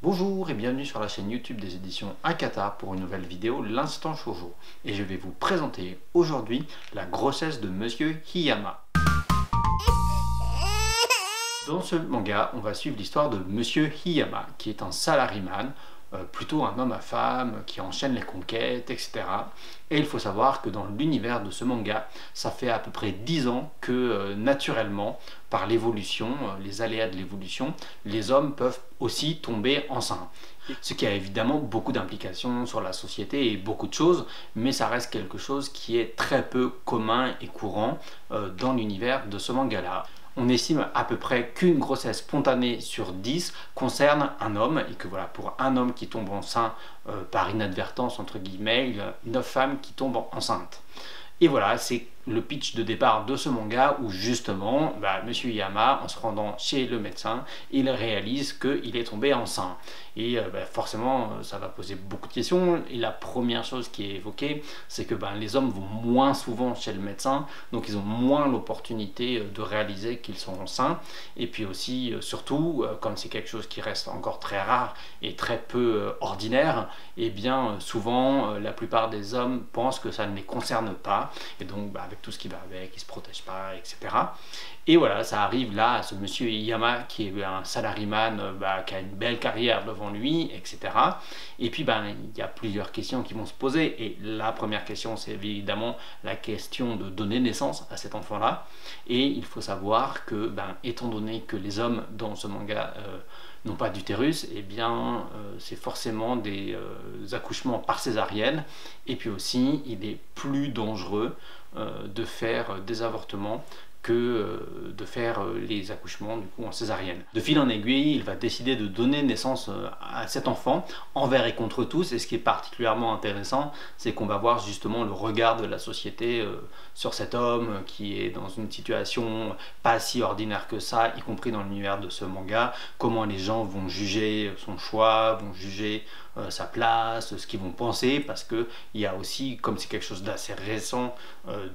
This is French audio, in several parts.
Bonjour et bienvenue sur la chaîne YouTube des éditions Akata pour une nouvelle vidéo, l'instant shoujo. Et je vais vous présenter aujourd'hui la grossesse de Monsieur Hiyama. Dans ce manga, on va suivre l'histoire de Monsieur Hiyama, qui est un salaryman, plutôt un homme à femme, qui enchaîne les conquêtes, etc. Et il faut savoir que dans l'univers de ce manga, ça fait à peu près 10 ans que naturellement, par l'évolution, les aléas de l'évolution, les hommes peuvent aussi tomber enceints. Ce qui a évidemment beaucoup d'implications sur la société et beaucoup de choses, mais ça reste quelque chose qui est très peu commun et courant dans l'univers de ce manga-là. On estime à peu près qu'une grossesse spontanée sur 10 concerne un homme, et que voilà, pour un homme qui tombe enceint par inadvertance, entre guillemets, il y a 9 femmes qui tombent enceintes. Et voilà, c'est le pitch de départ de ce manga où justement, Monsieur Hiyama, en se rendant chez le médecin, il réalise qu'il est tombé enceint. Et forcément, ça va poser beaucoup de questions. Et la première chose qui est évoquée, c'est que les hommes vont moins souvent chez le médecin, donc ils ont moins l'opportunité de réaliser qu'ils sont enceints. Et puis aussi, surtout, comme c'est quelque chose qui reste encore très rare et très peu ordinaire, et bien souvent, la plupart des hommes pensent que ça ne les concerne pas. Et donc, avec tout ce qui va avec, ils ne se protègent pas, etc. Et voilà, ça arrive là à ce Monsieur Hiyama qui est un salaryman qui a une belle carrière devant lui, etc. Et puis il y a plusieurs questions qui vont se poser. Et la première question, c'est évidemment la question de donner naissance à cet enfant-là. Et il faut savoir que, étant donné que les hommes dans ce manga n'ont pas d'utérus, et bien c'est forcément des accouchements par césarienne. Et puis aussi, il est plus dangereux de faire des avortements que de faire les accouchements du coup en césarienne. De fil en aiguille, il va décider de donner naissance à cet enfant envers et contre tous, et ce qui est particulièrement intéressant, c'est qu'on va voir justement le regard de la société sur cet homme qui est dans une situation pas si ordinaire que ça, y compris dans l'univers de ce manga, comment les gens vont juger son choix, vont juger sa place, ce qu'ils vont penser, parce que il y a aussi, comme c'est quelque chose d'assez récent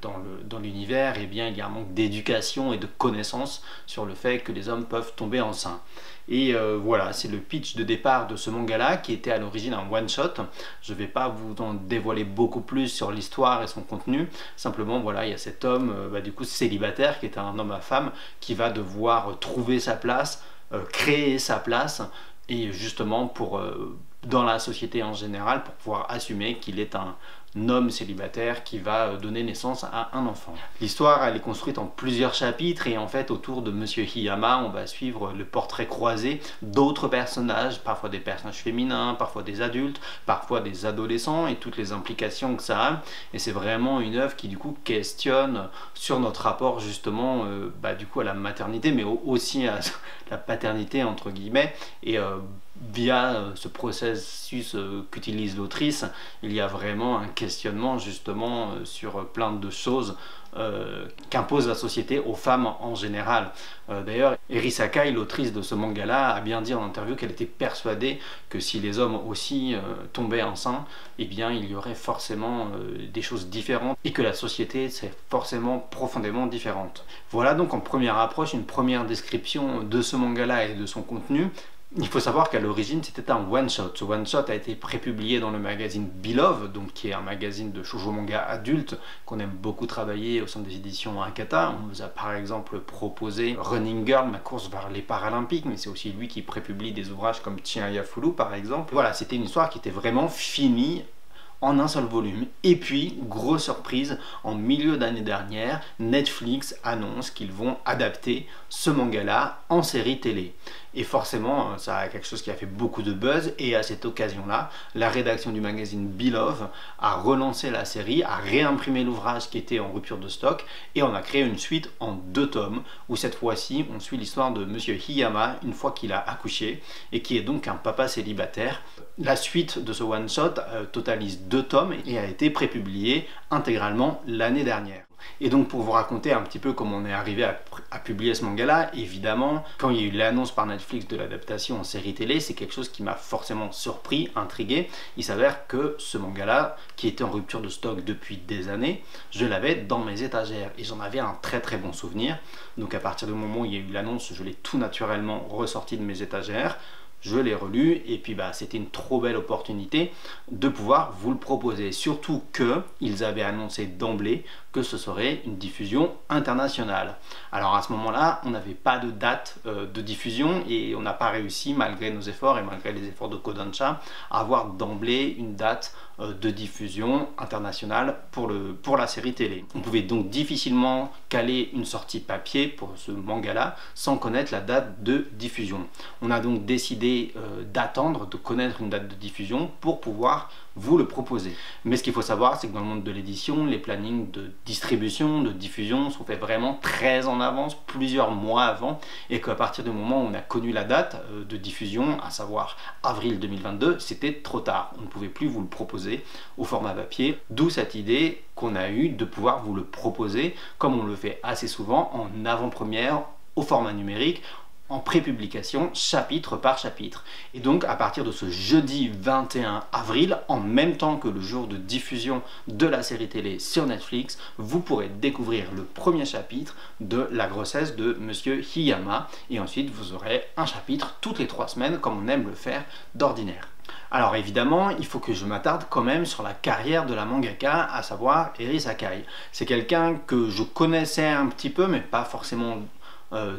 dans l'univers, et bien il y a un manque d'éducation et de connaissances sur le fait que les hommes peuvent tomber enceints. Et voilà, c'est le pitch de départ de ce manga-là, qui était à l'origine un one-shot. Je ne vais pas vous en dévoiler beaucoup plus sur l'histoire et son contenu. Simplement, voilà, il y a cet homme, du coup célibataire, qui est un homme à femme, qui va devoir trouver sa place, créer sa place, et justement pour dans la société en général, pour pouvoir assumer qu'il est un homme célibataire qui va donner naissance à un enfant. L'histoire, elle est construite en plusieurs chapitres, et en fait autour de Monsieur Hiyama, on va suivre le portrait croisé d'autres personnages, parfois des personnages féminins, parfois des adultes, parfois des adolescents, et toutes les implications que ça a. Et c'est vraiment une œuvre qui du coup questionne sur notre rapport justement du coup à la maternité, mais aussi à la paternité entre guillemets, et via ce processus qu'utilise l'autrice, il y a vraiment un questionnement justement sur plein de choses qu'impose la société aux femmes en général. D'ailleurs, Eri Sakai, l'autrice de ce manga-là, a bien dit en interview qu'elle était persuadée que si les hommes aussi tombaient enceints, eh bien il y aurait forcément des choses différentes, et que la société c'est forcément profondément différente. Voilà donc en première approche une première description de ce manga-là et de son contenu. Il faut savoir qu'à l'origine c'était un one-shot. Ce one-shot a été prépublié dans le magazine Beloved, donc qui est un magazine de shoujo manga adulte qu'on aime beaucoup travailler au sein des éditions Akata. On nous a par exemple proposé Running Girl, ma course vers les Paralympiques, mais c'est aussi lui qui prépublie des ouvrages comme Chien Fulu par exemple. Voilà, c'était une histoire qui était vraiment finie en un seul volume. Et puis, grosse surprise, en milieu d'année dernière, Netflix annonce qu'ils vont adapter ce manga-là en série télé. Et forcément, ça a quelque chose qui a fait beaucoup de buzz, et à cette occasion-là, la rédaction du magazine Beloved a relancé la série, a réimprimé l'ouvrage qui était en rupture de stock, et on a créé une suite en 2 tomes, où cette fois-ci, on suit l'histoire de Monsieur Hiyama une fois qu'il a accouché, et qui est donc un papa célibataire. La suite de ce one-shot totalise 2 tomes et a été prépubliée intégralement l'année dernière. Et donc pour vous raconter un petit peu comment on est arrivé à publier ce manga-là, évidemment, quand il y a eu l'annonce par Netflix de l'adaptation en série télé, c'est quelque chose qui m'a forcément surpris, intrigué. Il s'avère que ce manga-là, qui était en rupture de stock depuis des années, je l'avais dans mes étagères et j'en avais un très très bon souvenir. Donc à partir du moment où il y a eu l'annonce, je l'ai tout naturellement ressorti de mes étagères. je l'ai relu et puis c'était une trop belle opportunité de pouvoir vous le proposer. Surtout qu'ils avaient annoncé d'emblée que ce serait une diffusion internationale. Alors à ce moment-là, on n'avait pas de date de diffusion et on n'a pas réussi, malgré nos efforts et malgré les efforts de Kodansha, à avoir d'emblée une date de diffusion internationale pour la série télé. On pouvait donc difficilement caler une sortie papier pour ce manga-là sans connaître la date de diffusion. On a donc décidé d'attendre, de connaître une date de diffusion pour pouvoir vous le proposer. Mais ce qu'il faut savoir, c'est que dans le monde de l'édition, les plannings de distribution, de diffusion sont faits vraiment très en avance, plusieurs mois avant, et qu'à partir du moment où on a connu la date de diffusion, à savoir avril 2022, c'était trop tard. On ne pouvait plus vous le proposer au format papier, d'où cette idée qu'on a eue de pouvoir vous le proposer, comme on le fait assez souvent, en avant-première, au format numérique, en pré-publication, chapitre par chapitre. Et donc à partir de ce jeudi 21 avril, en même temps que le jour de diffusion de la série télé sur Netflix, vous pourrez découvrir le premier chapitre de la grossesse de Monsieur Hiyama, et ensuite vous aurez un chapitre toutes les 3 semaines comme on aime le faire d'ordinaire. Alors évidemment, il faut que je m'attarde quand même sur la carrière de la mangaka, à savoir Eri Sakai. C'est quelqu'un que je connaissais un petit peu, mais pas forcément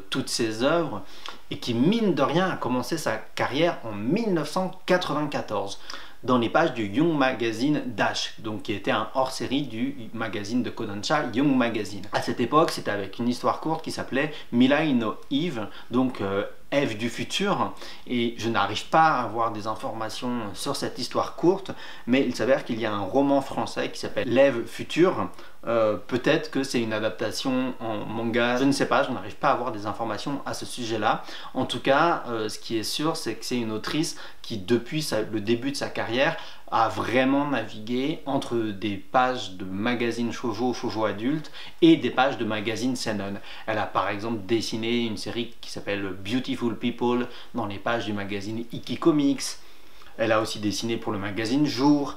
toutes ses œuvres, et qui mine de rien a commencé sa carrière en 1994 dans les pages du Young Magazine Dash, donc qui était un hors-série du magazine de Kodansha, Young Magazine. À cette époque, c'était avec une histoire courte qui s'appelait Mirai no Eve, donc Ève du futur, et je n'arrive pas à avoir des informations sur cette histoire courte, mais il s'avère qu'il y a un roman français qui s'appelle L'Ève future. Peut-être que c'est une adaptation en manga, je ne sais pas, je n'arrive pas à avoir des informations à ce sujet-là. En tout cas, ce qui est sûr, c'est que c'est une autrice qui, depuis le début de sa carrière, a vraiment navigué entre des pages de magazines shoujo adultes et des pages de magazines seinen. Elle a par exemple dessiné une série qui s'appelle Beautiful People dans les pages du magazine Iki Comics. Elle a aussi dessiné pour le magazine Jour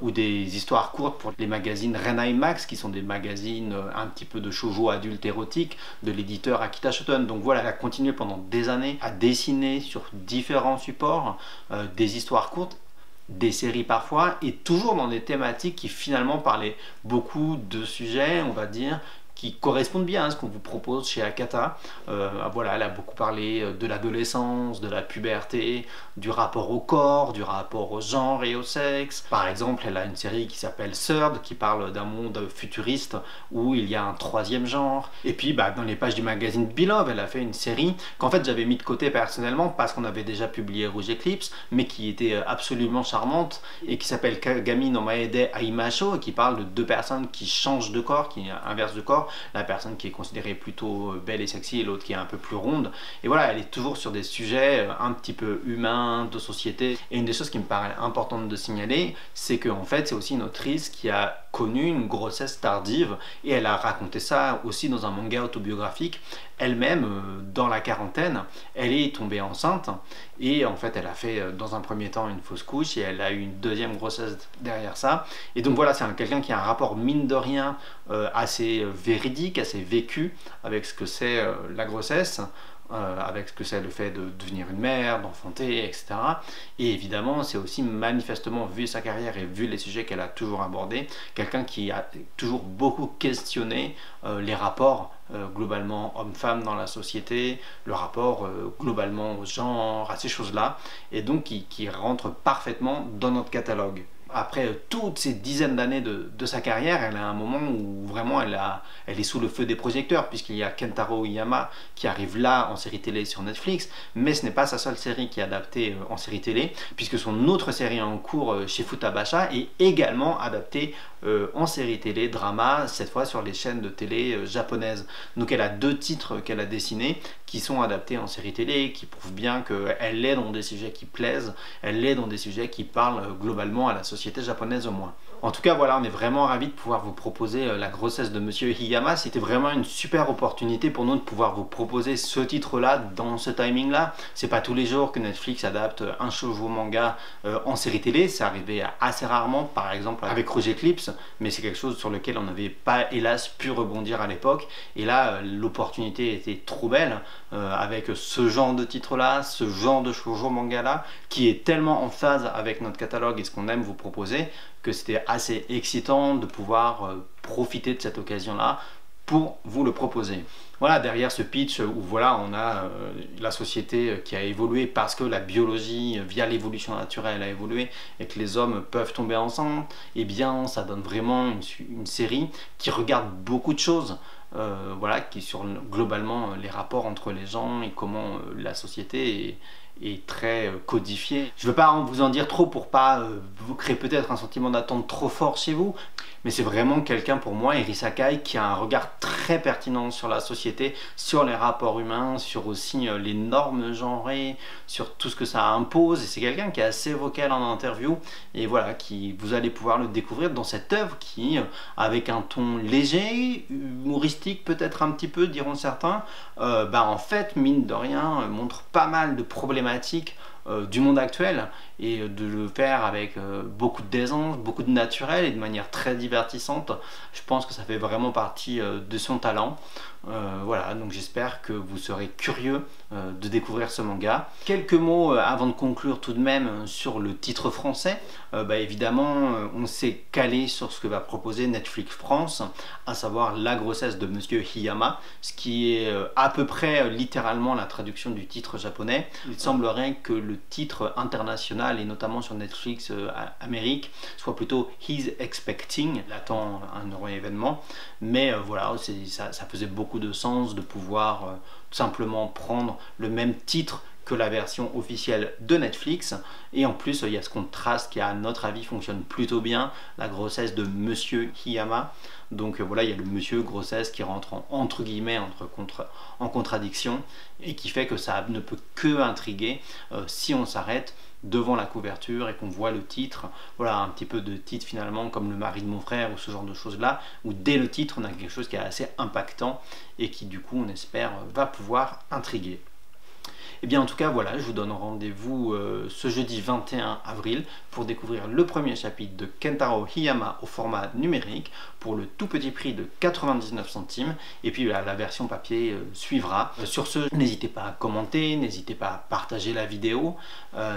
ou des histoires courtes pour les magazines Renai Max, qui sont des magazines un petit peu de shoujo adulte érotique de l'éditeur Akita Shoten. Donc voilà, elle a continué pendant des années à dessiner sur différents supports des histoires courtes, des séries parfois, et toujours dans des thématiques qui finalement parlaient beaucoup de sujets, on va dire, qui correspondent bien à ce qu'on vous propose chez Akata. Voilà, elle a beaucoup parlé de l'adolescence, de la puberté, du rapport au corps, du rapport au genre et au sexe. Par exemple, elle a une série qui s'appelle Third, qui parle d'un monde futuriste où il y a un 3e genre. Et puis, dans les pages du magazine Beloved, elle a fait une série qu'en fait j'avais mis de côté personnellement parce qu'on avait déjà publié Rouge Eclipse, mais qui était absolument charmante et qui s'appelle Kagami no Maede Aimasho, et qui parle de 2 personnes qui changent de corps, qui inversent de corps. La personne qui est considérée plutôt belle et sexy et l'autre qui est un peu plus ronde. Et voilà, elle est toujours sur des sujets un petit peu humains, de société. Et une des choses qui me paraît importante de signaler, c'est qu'en fait, c'est aussi une autrice qui a connu une grossesse tardive, et elle a raconté ça aussi dans un manga autobiographique. Elle-même, dans la quarantaine, elle est tombée enceinte, et en fait elle a fait dans un premier temps une fausse couche, et elle a eu une 2e grossesse derrière ça. Et donc voilà, c'est quelqu'un qui a un rapport mine de rien assez véridique, assez vécu avec ce que c'est la grossesse, avec ce que c'est le fait de devenir une mère, d'enfanter, etc. Et évidemment, c'est aussi manifestement, vu sa carrière et vu les sujets qu'elle a toujours abordés, quelqu'un qui a toujours beaucoup questionné les rapports globalement homme-femme dans la société, le rapport globalement au genre, à ces choses-là, et donc qui rentre parfaitement dans notre catalogue. Après toutes ces dizaines d'années de sa carrière, elle a un moment où vraiment elle est sous le feu des projecteurs, puisqu'il y a Kentaro Oyama qui arrive là en série télé sur Netflix, mais ce n'est pas sa seule série qui est adaptée en série télé, puisque son autre série en cours chez Futabasha est également adaptée en série télé, drama, cette fois sur les chaînes de télé japonaises. Donc elle a 2 titres qu'elle a dessinés qui sont adaptés en série télé, qui prouvent bien qu'elle est dans des sujets qui plaisent, elle est dans des sujets qui parlent globalement à la société. société japonaise au moins. En tout cas, voilà, on est vraiment ravis de pouvoir vous proposer la grossesse de Monsieur Hiyama. C'était vraiment une super opportunité pour nous de pouvoir vous proposer ce titre-là dans ce timing-là. C'est pas tous les jours que Netflix adapte un shoujo manga en série télé. C'est arrivé assez rarement, par exemple avec Roger Eclipse, mais c'est quelque chose sur lequel on n'avait pas, hélas, pu rebondir à l'époque. Et là, l'opportunité était trop belle avec ce genre de titre-là, ce genre de shoujo manga-là, qui est tellement en phase avec notre catalogue et ce qu'on aime vous proposer, que c'était assez excitant de pouvoir profiter de cette occasion-là pour vous le proposer. Voilà, derrière ce pitch où voilà, on a la société qui a évolué parce que la biologie, via l'évolution naturelle, a évolué et que les hommes peuvent tomber ensemble, et bien ça donne vraiment une série qui regarde beaucoup de choses. Voilà, qui sur globalement les rapports entre les gens et comment la société est très codifiée. Je ne veux pas vous en dire trop pour pas vous créer peut-être un sentiment d'attente trop fort chez vous, mais c'est vraiment quelqu'un pour moi, Eri Sakai, qui a un regard très pertinent sur la société, sur les rapports humains, sur aussi les normes genrées, sur tout ce que ça impose, et c'est quelqu'un qui est assez vocal en interview, et voilà, vous allez pouvoir le découvrir dans cette œuvre qui, avec un ton léger, humoristique peut-être un petit peu, diront certains, en fait, mine de rien, montre pas mal de problématiques du monde actuel, et de le faire avec beaucoup d'aisance, beaucoup de naturel et de manière très divertissante. Je pense que ça fait vraiment partie de son talent. Voilà, donc j'espère que vous serez curieux de découvrir ce manga. Quelques mots avant de conclure tout de même sur le titre français. Évidemment, on s'est calé sur ce que va proposer Netflix France, à savoir La grossesse de Monsieur Hiyama, ce qui est à peu près littéralement la traduction du titre japonais. Il semblerait que le titre international, et notamment sur Netflix Amérique, soit plutôt He's Expecting, il attend un heureux événement, mais voilà, ça faisait beaucoup de sens de pouvoir tout simplement prendre le même titre que la version officielle de Netflix, et en plus il y a ce contraste qui à notre avis fonctionne plutôt bien, la grossesse de Monsieur Hiyama. Donc voilà, il y a le monsieur grossesse qui rentre entre guillemets en contradiction, et qui fait que ça ne peut que intriguer si on s'arrête devant la couverture et qu'on voit le titre. Voilà, un petit peu de titre finalement comme Le mari de mon frère ou ce genre de choses là, où dès le titre on a quelque chose qui est assez impactant et qui du coup on espère va pouvoir intriguer. Et bien en tout cas voilà, je vous donne rendez-vous ce jeudi 21 avril pour découvrir le premier chapitre de Kentaro Hiyama au format numérique pour le tout petit prix de 99 centimes, et puis la version papier suivra. Sur ce, n'hésitez pas à commenter, n'hésitez pas à partager la vidéo,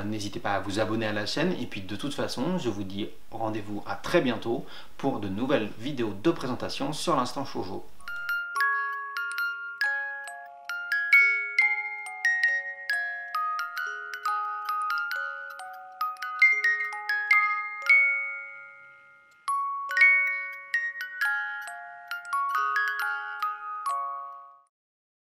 n'hésitez pas à vous abonner à la chaîne, et puis de toute façon je vous dis rendez-vous à très bientôt pour de nouvelles vidéos de présentation sur l'instant shoujo.